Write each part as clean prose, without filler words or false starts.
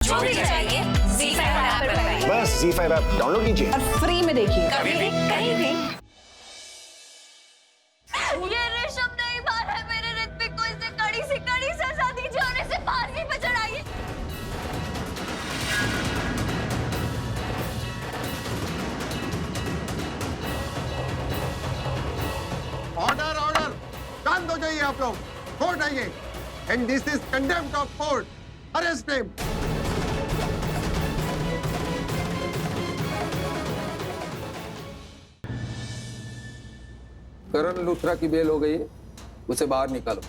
जो भी चाहिए ZEE5 ऐप पर पाइए। बस ZEE5 ऐप डाउनलोड कीजिए और फ्री में देखिए, कभी भी कहीं भी। ये ऋषभ नहीं मारा है मेरे ऋत्विक को, इसे कड़ी से कड़ी सजा दीजिए और इसे फांसी पे चढ़ाइए। ऑर्डर ऑर्डर, शांत हो जाइए आप लोग, कोर्ट आइए। And this is contempt of court, arrest him. Karan Luthra की बेल हो गई है, उसे बाहर निकालो।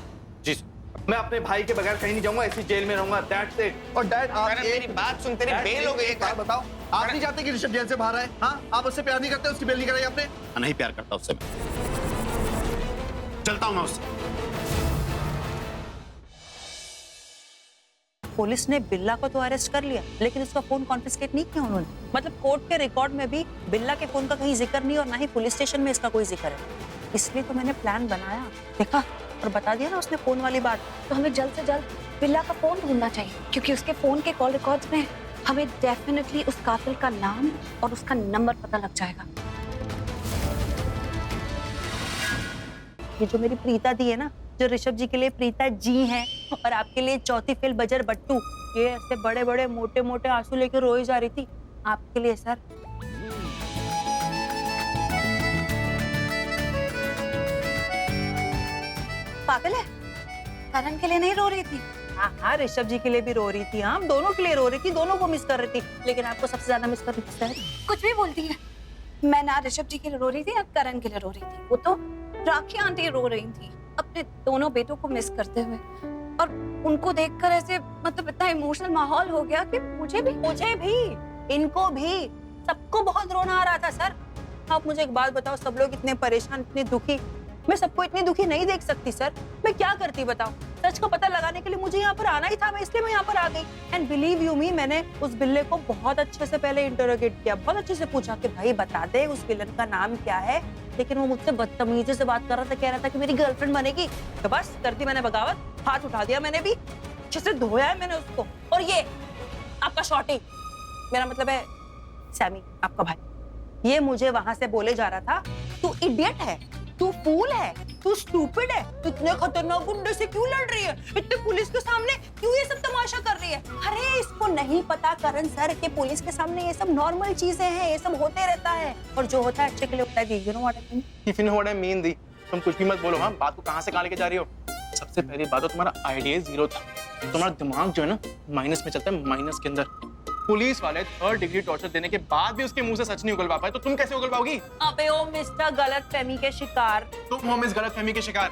जी सर, मैं अपने भाई के बगैर कहीं नहीं जाऊंगा, ऐसी जेल में रहूंगा, दैट्स इट। और डैड आप मेरी बात सुन, तेरी बेल हो गई है, क्या बताओ? आप नहीं चाहते कि ऋषभ जेल से बाहर आए? हाँ, आप उससे प्यार नहीं करते, उसकी बेल नहीं कराई आपने? नहीं प्यार करता उससे मैं, चलता हूं मैं उससे। पुलिस ने बिल्ला को तो अरेस्ट कर लिया, लेकिन उसका फोन कॉन्फिस्केट नहीं किया उन्होंने। मतलब कोर्ट के रिकॉर्ड में भी बिल्ला के फोन का कहीं जिक्र नहीं और ना ही पुलिस स्टेशन में इसका कोई जिक्र है। इसलिए तो मैंने प्लान बनाया, देखा और बता दिया ना उसने फोन वाली बात। तो हमें जल्द से जल्द बिल्ला का फोन ढूंढना चाहिए, क्योंकि उसके फोन के कॉल रिकॉर्ड्स में हमें डेफिनेटली उस कातिल का नाम और उसका नंबर पता लग जाएगा। ये जो मेरी प्रीता दी है ना, जो ऋषभ जी के लिए प्रीता जी है और आपके लिए चौथी फेल बजर बट्टू, ये ऐसे बड़े बड़े मोटे मोटे आंसू लेकर रोई जा रही थी आपके लिए सर। पागल है, करण के लिए नहीं रो रही थी। हाँ, ऋषभ जी के लिए भी रो रही थी, हम दोनों के लिए रो रही थी, दोनों को मिस कर रही थी, लेकिन आपको सबसे ज्यादा मिस कर रही थी सर। कुछ भी बोलती है, मैं ना ऋषभ जी के लिए रो रही थी ना करण के लिए रो रही थी। वो तो राखी आंटी रो रही थी अपने दोनों बेटों को मिस करते हुए, और उनको देखकर ऐसे मतलब इतना इमोशनल माहौल हो गया कि मुझे भी, इनको भी, सबको बहुत रोना आ रहा था सर। आप मुझे एक बात बताओ, सब लोग इतने परेशान, इतने दुखी, मैं सबको इतनी दुखी नहीं देख सकती सर। मैं क्या करती बताओ? सच का पता लगाने के लिए मुझे यहाँ पर आना ही था, मैं इसलिए मैं यहाँ पर आ गई। एंड बिलीव यू मी, मैंने उस बिल्ले को बहुत अच्छे से पहले इंटरोगेट किया, बहुत अच्छे से पूछा कि भाई बता दे उस विलन का नाम क्या है, लेकिन वो मुझसे बदतमीजी से बात कर रहा था, कह रहा था कि मेरी गर्लफ्रेंड बनेगी। तो बस कर दी मैंने बगावत, हाथ उठा दिया मैंने भी, अच्छे से धोया है मैंने उसको। और ये आपका शॉर्टी, मेरा मतलब है सैमी, आपका भाई, ये मुझे वहां से बोले जा रहा था तू इडियट है, तू फूल है, तू स्टूपिड है, इतने खतरनाक गुंडे से क्यों लड़ रही है, इतने पुलिस के सामने क्यों ये सब तमाशा कर रही है। अरे इसको नहीं पता करण सर कि पुलिस के सामने ये सब नॉर्मल चीजें हैं, ये सब होते रहता है, और जो होता है अच्छे के लिए होता है। You know what I mean? If you know what I mean the, तुम कुछ भी मत बोलो। हाँ, बात को कहां से कहां लेके जा रही हो? सबसे पहली बात तो तुम्हारा आइडिया जीरो था, तुम्हारा दिमाग जो है ना माइनस में चलता है, माइनस के अंदर। पुलिस वाले 3rd डिग्री टॉर्चर देने के बाद भी उसके मुंह से सच नहीं उगलवा पाए, तो तुम कैसे उगल पाओगी? अबे ओ मिस्टर गलतफहमी के शिकार, तुम हो मिस गलतफहमी के शिकार।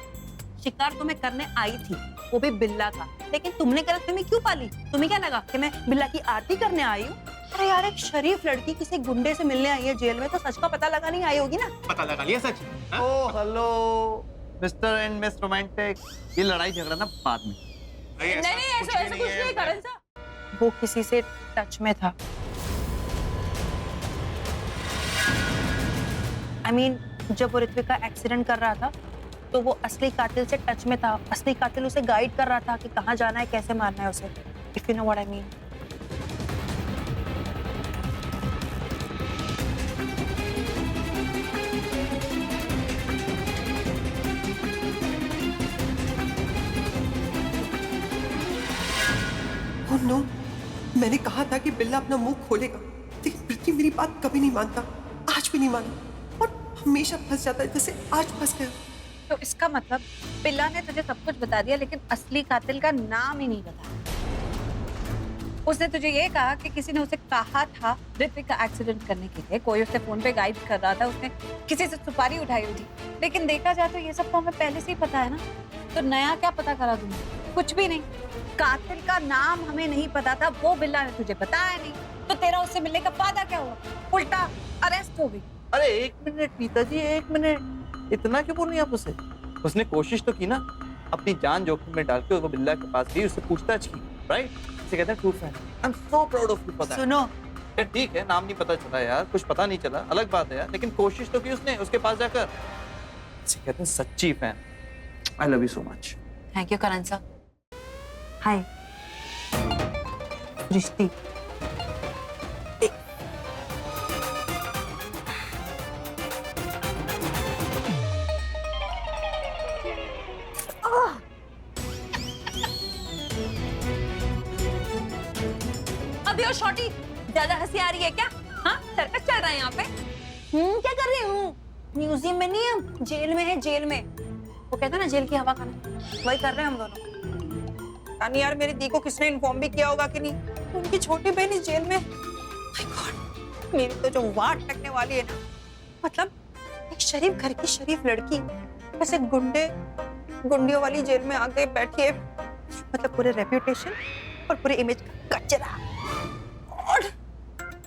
शिकार तो मैं करने आई थी, वो भी बिल्ला का, लेकिन तुमने गलतफहमी क्यों पाली? तुम्हें क्या लगा कि मैं बिल्ला की आरती करने आई हूँ? अरे यार, एक शरीफ लड़की किसी गुंडे से मिलने आई है जेल में, तो सच का पता लगा नहीं आई होगी ना? पता लगा लिया सच? Oh hello mister and miss romantic, ये लड़ाई झगड़ा ना बाद में। नहीं ऐसा कुछ नहीं करण साहब, वो किसी से टच में था। I mean, जब वो ऋत्विक का एक्सीडेंट कर रहा था तो वो असली कातिल से टच में था, असली कातिल उसे गाइड कर रहा था कि कहाँ जाना है, कैसे मारना है उसे। If you know what I mean. Oh no, मैंने कहा था कि बिल्ला अपना मुंह खोलेगा, लेकिन पृथ्वी मेरी बात कभी नहीं मानता, आज भी नहीं माना, और हमेशा फंस जाता है जैसे आज फंस गया। तो इसका मतलब बिल्ला ने तुझे सब कुछ बता दिया, लेकिन असली कातिल का नाम ही नहीं बताया। उसने तुझे ये कहा कि किसी ने उसे कहा था ऋत्विक का एक्सीडेंट करने के लिए, कोई उसे फोन पे गाइड कर रहा था, उसने किसी से सुपारी उठाई हुई थी। लेकिन देखा जाए तो ये सब तो हमें पहले से ही पता है ना, तो नया क्या पता करा तुमने? कुछ भी नहीं। कातिल का नाम हमें नहीं पता था, वो बिल्ला ने तुझे बताया नहीं, तो तेरा उससे मिलने का फायदा क्या हुआ? उल्टा अरेस्ट हो गई। अरे एक मिनट पिताजी, एक मिनट, इतना क्यों बोल रही आप उसे? उसने कोशिश तो की ना, अपनी जान जोखिम में डाल के वो बिल्ला के पास गई, उससे पूछताछ की, राइट? इसे कहते हैं true friend. I am so proud of you for that. सुनो, ठीक है, नाम नहीं पता चला यार, कुछ पता नहीं चला, अलग बात है यार, लेकिन कोशिश तो की उसने उसके पास जाकर। इसे कहते हैं सच्ची fan. I love you so much. Thank you Karan साहब। हाय। रिश्ती अभी और शॉर्टी ज्यादा हंसी आ रही है क्या? हाँ, सर्कस चल रहा है यहाँ पे। क्या कर रही हूँ? म्यूजियम में नहीं, हम जेल में है, जेल में। वो कहता है ना जेल की हवा खाना, वही कर रहे हैं हम दोनों। यानी यार मेरी दी को किसने इन्फॉर्म भी किया होगा कि नहीं, उनकी छोटी बहन इस जेल में। My God, मेरी तो जो वाट लगने वाली है ना, मतलब एक शरीफ घर की शरीफ लड़की ऐसे गुंडियों वाली जेल में आके बैठी है, मतलब पूरे रेप्यूटेशन और पूरे इमेज का कचरा। और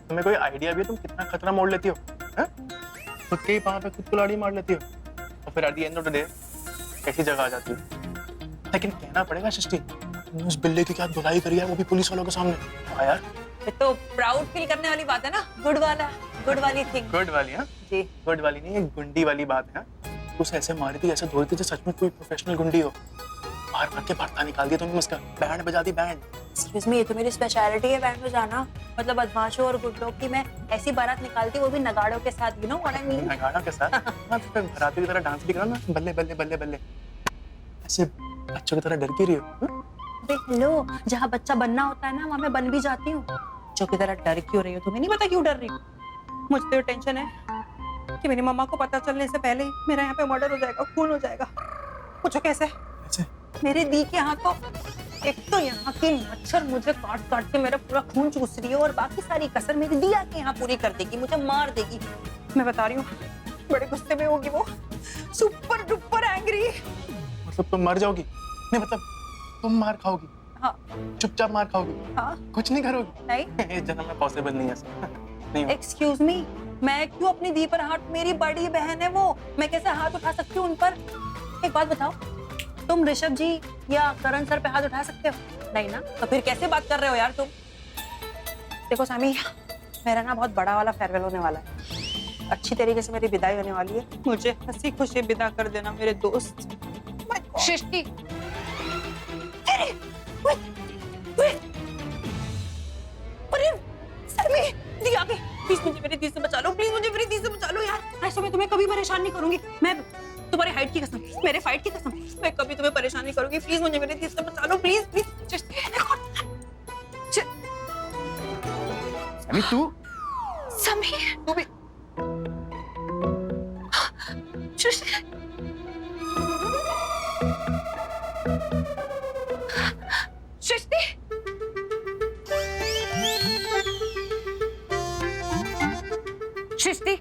तुम्हें कोई आइडिया भी है तुम कितना खतरा मोड़ लेती हो? हैं? खुद के ही पाँव पे खुद कुल्हाड़ी मार लेती हो और फिर at the end of the day कैसी जगह आ जाती हो। लेकिन कहना पड़ेगा सृष्टि, तुमने उस बिल्ले की क्या धुलाई करी है, वो भी पुलिस वालों के सामने। हाँ यार, ये तो प्राउड फील करने वाली बात है ना, गुड वाली थिंग। गुड वाली। हाँ जी, गुड वाली नहीं, ये गुंडी वाली बात है। तू उसे ऐसे मारी थी, ऐसे धोई थी, सच में कोई प्रोफेशनल गुंडी हो। मार मार के भरता निकाल दिया तुमने उसका, बैंड बजा दी बैंड। एक्सक्यूज मी, ये तो मेरी स्पेशलिटी है बैंड बजाना। मतलब बदमाशों और गुंडों की मैं ऐसी बारात निकालती, वो भी नगाड़ों के साथ, you know what I mean. नगाड़ा के साथ? हाँ, तो फिर भराती की तरह डांस भी करो ना, बल्ले बल्ले बल्ले बल्ले, ऐसे बच्चों की तरह डर क्यों रही हो? अरे हेलो, जहाँ बच्चा बनना होता है ना, वहाँ मैं बन भी जाती हूँ। बच्चों की तरह डर क्यों रही हो? तुम्हें नहीं पता क्यों डर रही हो? मुझे तो टेंशन है कि मेरी मम्मा को पता चलने से पहले ही मेरा यहाँ पे मर्डर हो जाएगा, खून हो जाएगा। पूछो कैसे? मेरी दी के यहाँ तो एक तो यहाँ की मच्छर मुझे काट काट के मेरा पूरा खून चूस रही है, और बाकी सारी कसर मेरी दी आके यहाँ पूरी कर देगी, मुझे मार देगी। मैं बता रही हूँ, बड़े गुस्से में होगी वो, सुपर डुपर एंग्री। मतलब तुम मर जाओगी? नहीं मतलब तुम मार खाओगी? हाँ। चुपचाप मार खाओगी? हाँ। कुछ नहीं करोगी? नहीं। इस जन्म में पॉसिबल नहीं है ऐसा। नहीं। एक्सक्यूज मी, मैं क्यों अपनी दी पर हाथ, मेरी बड़ी बहन है वो, मैं कैसे हाथ उठा सकती हूँ उन पर? एक बात बताओ, तुम ऋषभ जी या करण सर पे हाथ उठा सकते हो? नहीं ना, तो फिर कैसे बात कर रहे हो यार तुम? देखो सामी, मेरा ना बहुत बड़ा वाला फेयरवेल होने वाला है, अच्छी तरीके से मेरी विदाई होने वाली है, मुझे हंसी खुशी विदा कर देना मेरे दोस्त। सृष्टि, दी आगे, प्लीज मुझे मेरी दी से बचा लो, प्लीज मुझे मेरी दी से बचा लो यार। ऐसे मैं तुम्हें कभी परेशान नहीं करूंगी, मैं तुम्हारी हाइट की कसम, मेरे फाइट की कसम, मैं कभी तुम्हें परेशान नहीं करूंगी। प्लीज मुझे मेरी दी से बचा लो, प्लीज प्लीज। समी तू समीर, तू भी सृष्टि, सृष्टि, सृष्टि,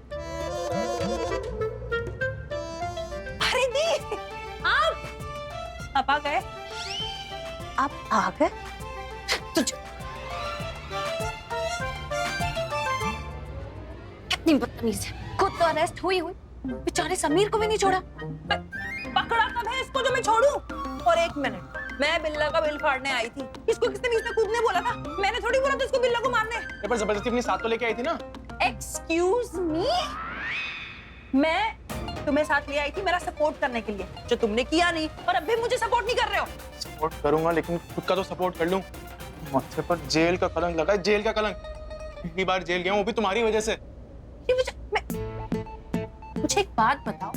अरे दी, आप आ गए? आप आ गए? तुझे कितनी बदतमीज है, खुद तो अरेस्ट हुई बेचारे समीर को भी नहीं छोड़ा। पकड़ा कब है इसको जो मैं छोड़ूं? और एक मिनट, मैं बिल्ला का बिल फाड़ने आई थी, इसको किसने बीच में कूदने बोला था? मैंने थोड़ी बोला था इसको बिल्ला को मारने। पर जबरदस्ती अपनी साथ तो लेके आई थी ना। एक्सक्यूज मी, मैं तुम्हें साथ ले आई थी मेरा सपोर्ट करने के लिए, जो तुमने किया नहीं, और अब भी मुझे सपोर्ट नहीं कर रहे हो। सपोर्ट करूंगा लेकिन खुद का तो सपोर्ट कर लूं। माथे पर जेल का कलंक लगा है, जेल का कलंक। पहली बार जेल गया हूं, वो भी तुम्हारी वजह से। मुझे एक बात बताओ,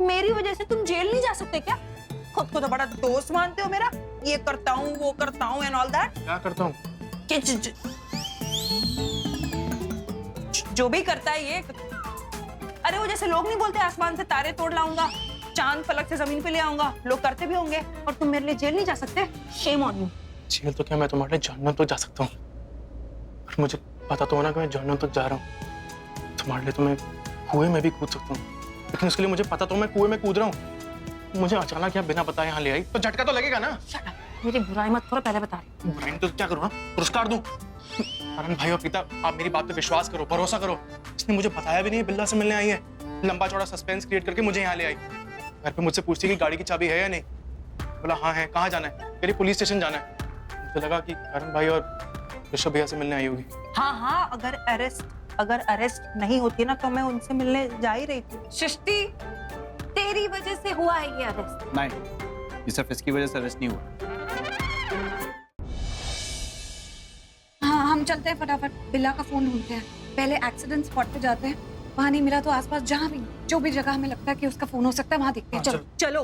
मेरी वजह से तुम जेल नहीं जा सकते क्या? खुद को तो बड़ा दोस्त मानते हो मेरा, ये करता हूँ वो करता हूँ एंड ऑल दैट। क्या करता हूँ? जो भी करता है ये। अरे वो जैसे लोग नहीं बोलते आसमान से तारे तोड़ लाऊंगा, चांद फलक से जमीन पे ले आऊंगा, लोग करते भी होंगे, और तुम मेरे लिए जेल नहीं जा सकते? Shame on you. जेल तो क्या, मैं तुम्हारे लिए जहन्नम तक जा सकता हूँ, पर मुझे पता तो होना कि मैं जहन्नम तक जा रहा हूँ। तुम्हारे लिए तो मैं कुएं में भी कूद सकता हूँ, लेकिन उसके लिए मुझे पता तो मैं कुएं में कूद रहा हूँ। मुझे अचानक क्या बिना बताए यहाँ ले आई, तो झटका तो लगेगा ना। मेरी बुराई मत करो, पहले बता रही। बुराई तो क्या करूँ ना, पुरस्कार दूं। करण भाई और प्रीता, आप मेरी बात पे विश्वास करो, भरोसा करो। इसने मुझे बताया भी नहीं बिल्ला से मिलने आई है, लंबा चौड़ा सस्पेंस क्रिएट करके मुझे यहाँ ले आई। घर पे मुझसे पूछती कि गाड़ी की चाबी है या नहीं, बोला हाँ है। कहाँ जाना है? मेरी पुलिस स्टेशन जाना है। मुझे लगा कि करण भाई और ऋषभ भैया से मिलने आई होगी। हाँ हाँ, अगर अरेस्ट नहीं होती ना तो मैं उनसे मिलने जा ही रही थी। सृष्टि, तेरी वजह से हुआ है ये अरेस्ट। नहीं, ये सिर्फ इसकी वजह से अरेस्ट नहीं हुआ। हम चलते हैं फटाफट, बिल्ला का फोन ढूंढते हैं। पहले एक्सीडेंट स्पॉट पे जाते हैं, वहां नहीं मिला तो आसपास जहाँ भी जो भी जगह हमें लगता है कि उसका फोन हो सकता है वहां देखते हैं। चलो चलो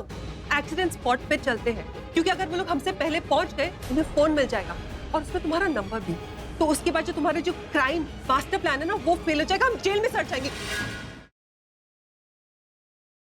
एक्सीडेंट स्पॉट पे चलते हैं, क्योंकि अगर वो लोग हमसे पहले पहुंच गए उन्हें फोन मिल जाएगा और उसमें तुम्हारा नंबर भी। तो उसके बाद जो तुम्हारे जो क्राइम मास्टर प्लान है ना वो फेल हो जाएगा, हम जेल में सड़ जाएंगे।